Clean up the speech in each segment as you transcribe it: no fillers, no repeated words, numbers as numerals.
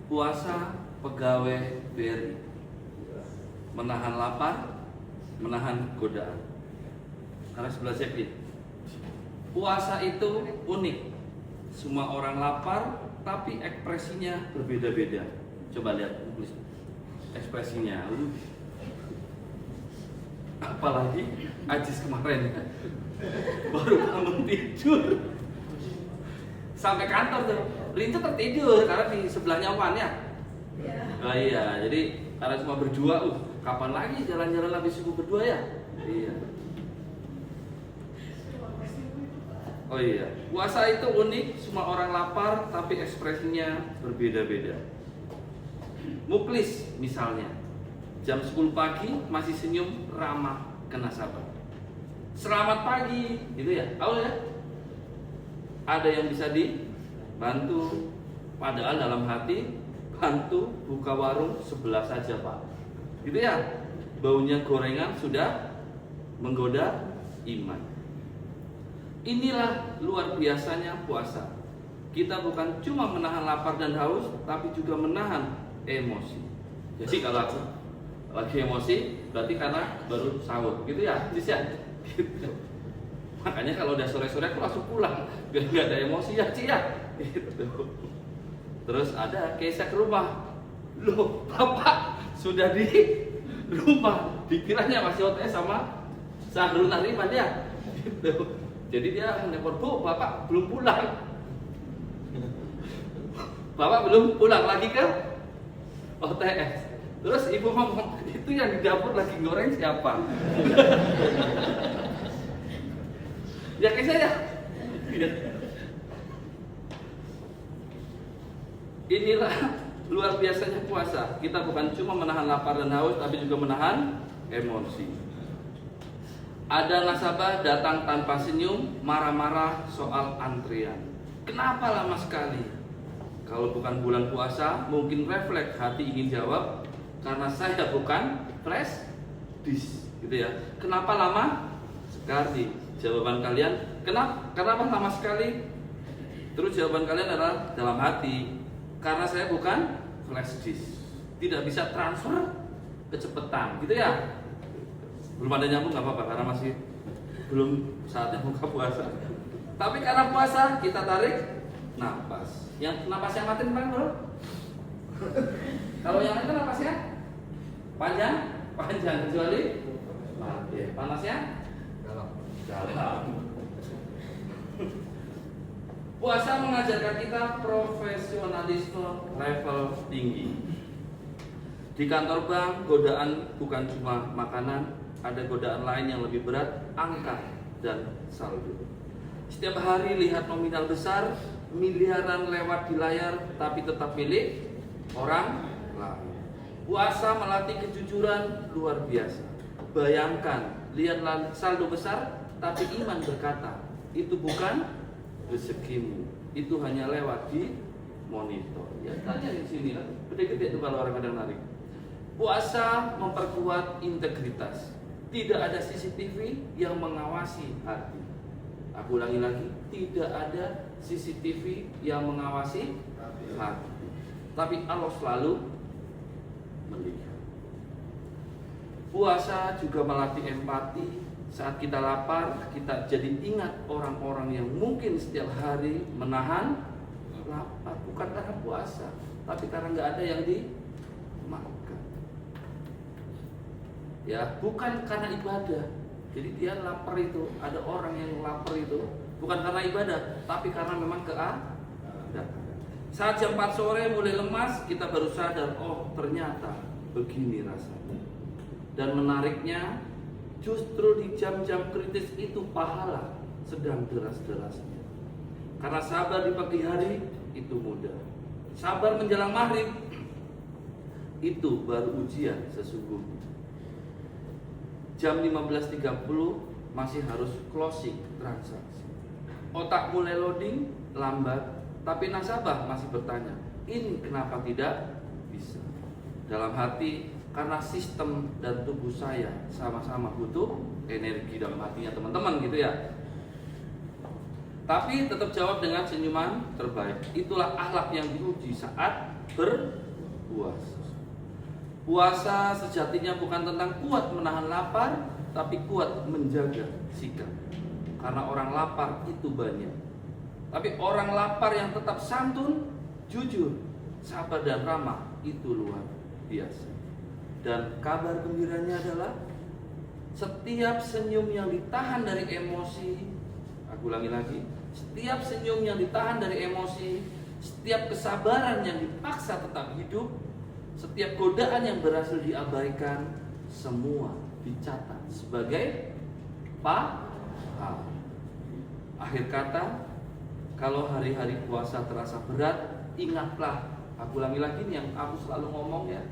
Puasa pegawai BRI, menahan lapar, menahan godaan. Karena sebelah Jacqueline, puasa itu unik. Semua orang lapar, tapi ekspresinya berbeda-beda. Coba lihat ekspresinya. Apalagi Ajis kemarin baru bangun tidur sampai kantor tuh, Rinca tertidur karena di sebelahnya Wan ya. Oh iya, jadi karena semua berdua, kapan lagi jalan-jalan habis subuh berdua ya? Iya. Oh iya, puasa itu unik, semua orang lapar tapi ekspresinya berbeda-beda. Muklis misalnya, jam 10 pagi masih senyum ramah ke nasabah. Selamat pagi, gitu ya. Tahu ya? Ada yang bisa dibantu, padahal dalam hati bantu buka warung sebelah saja Pak. Gitu ya. Baunya gorengan sudah menggoda iman. Inilah luar biasanya puasa. Kita bukan cuma menahan lapar dan haus, tapi juga menahan emosi. Jadi kalau aku lagi emosi, berarti karena baru sahur, gitu ya, Cis ya. Gitu. Makanya kalau udah sore-sore aku langsung pulang, biar nggak ada emosi ya, Ci ya. Gitu. Terus ada Keisha ke rumah, loh Bapak sudah di rumah, dikiranya masih OTS sama Sahrul Nariman ya. Gitu. Jadi dia nelpon, Bu, Bapak belum pulang. Bapak belum pulang lagi ke OTS. Terus ibu ngomong, itu yang di dapur lagi goreng siapa? Ya kayak saya. Inilah luar biasanya puasa. Kita bukan cuma menahan lapar dan haus, tapi juga menahan emosi. Ada nasabah datang tanpa senyum, marah-marah soal antrian. Kenapa lama sekali? Kalau bukan bulan puasa, mungkin refleks hati ingin jawab, karena saya bukan flash disk, gitu ya. Kenapa lama sekali? Jawaban kalian, kenapa lama sekali? Terus jawaban kalian adalah dalam hati, karena saya bukan flash disk, tidak bisa transfer kecepatan, gitu ya. Belum ada nyambung nggak apa-apa, karena masih belum saatnya buka puasa. Tapi karena puasa kita tarik napas. Yang napas yang mati kemarin bro? Kalau yang lain kan napasnya panjang, kecuali mati. Panasnya dalam. Puasa mengajarkan kita profesionalisme level tinggi. Di kantor bank, godaan bukan cuma makanan, ada godaan lain yang lebih berat, angka dan saldo. Setiap hari lihat nominal besar, miliaran lewat di layar, tapi tetap milik orang lain. Puasa melatih kejujuran luar biasa. Bayangkan, lihat saldo besar, tapi iman berkata, itu bukan rezekimu, itu hanya lewat di monitor. Ya tanya di sini lah, gede-gede tuh kalau orang kadang narik. Puasa memperkuat integritas. Tidak ada CCTV yang mengawasi hati. Aku ulangi lagi, tidak ada CCTV yang mengawasi hati. Tapi Allah selalu melihat. Puasa juga melatih empati. Saat kita lapar, kita jadi ingat orang-orang yang mungkin setiap hari menahan lapar. Bukan karena puasa, tapi karena nggak ada yang dimakan. Ya, bukan karena ibadah. Jadi dia lapar itu, ada orang yang lapar itu bukan karena ibadah, tapi karena memang keadaan. Saat jam 4 sore mulai lemas, kita baru sadar, oh ternyata begini rasanya. Dan menariknya, justru di jam-jam kritis itu pahala sedang deras-derasnya. Karena sabar di pagi hari itu mudah. Sabar menjelang maghrib itu baru ujian sesungguhnya. Jam 15.30 masih harus closing transaksi. Otak mulai loading, lambat, tapi nasabah masih bertanya, ini kenapa tidak bisa? Dalam hati, karena sistem dan tubuh saya sama-sama butuh energi dalam hatinya teman-teman gitu ya. Tapi tetap jawab dengan senyuman terbaik. Itulah akhlak yang diuji saat berpuasa. Puasa sejatinya bukan tentang kuat menahan lapar, tapi kuat menjaga sikap. Karena orang lapar itu banyak. Tapi orang lapar yang tetap santun, jujur, sabar dan ramah itu luar biasa. Dan kabar gembiranya adalah setiap senyum yang ditahan dari emosi, aku ulangi lagi, setiap senyum yang ditahan dari emosi, setiap kesabaran yang dipaksa tetap hidup, setiap godaan yang berhasil diabaikan, semua dicatat sebagai pahala. Akhir kata, kalau hari-hari puasa terasa berat, ingatlah, aku ulangi lagi nih yang aku selalu ngomong ya,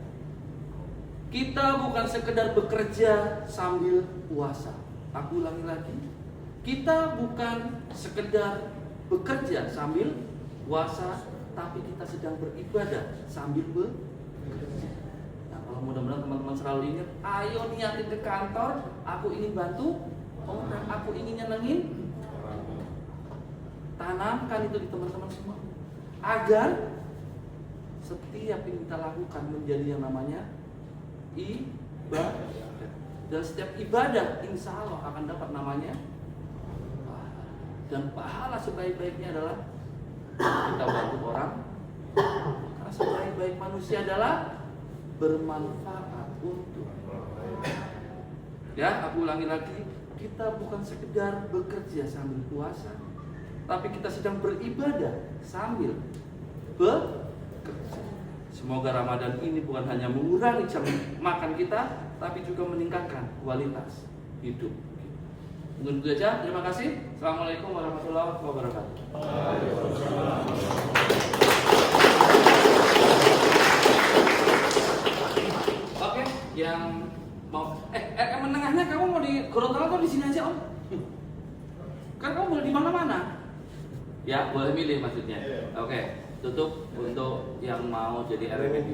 kita bukan sekedar bekerja sambil puasa. Aku ulangi lagi, kita bukan sekedar bekerja sambil puasa, tapi kita sedang beribadah sambil bekerja. Nah, kalau mudah-mudahan teman-teman selalu ingat, ayo niatin ke kantor, aku ingin bantu orang, aku ingin nyenengin. Tanamkan itu di teman-teman semua, agar setiap yang kita lakukan menjadi yang namanya ibadah. Dan setiap ibadah insya Allah akan dapat namanya pahala. Dan pahala sebaik-baiknya adalah kita bantu orang. Karena sebaik-baik manusia adalah bermanfaat untuk. Ya, aku ulangi lagi, kita bukan sekedar bekerja sambil puasa, tapi kita sedang beribadah sambil bekerja. Semoga Ramadan ini bukan hanya mengurangi jam makan kita, tapi juga meningkatkan kualitas hidup. Mungkin itu saja. Terima kasih. Assalamualaikum warahmatullahi wabarakatuh. Oke, yang mau menengahnya kamu mau di Gorontalo atau di sini aja, Om? Kan kamu boleh di mana-mana. Ya, boleh milih maksudnya. Oke, tutup untuk yang mau jadi RMD.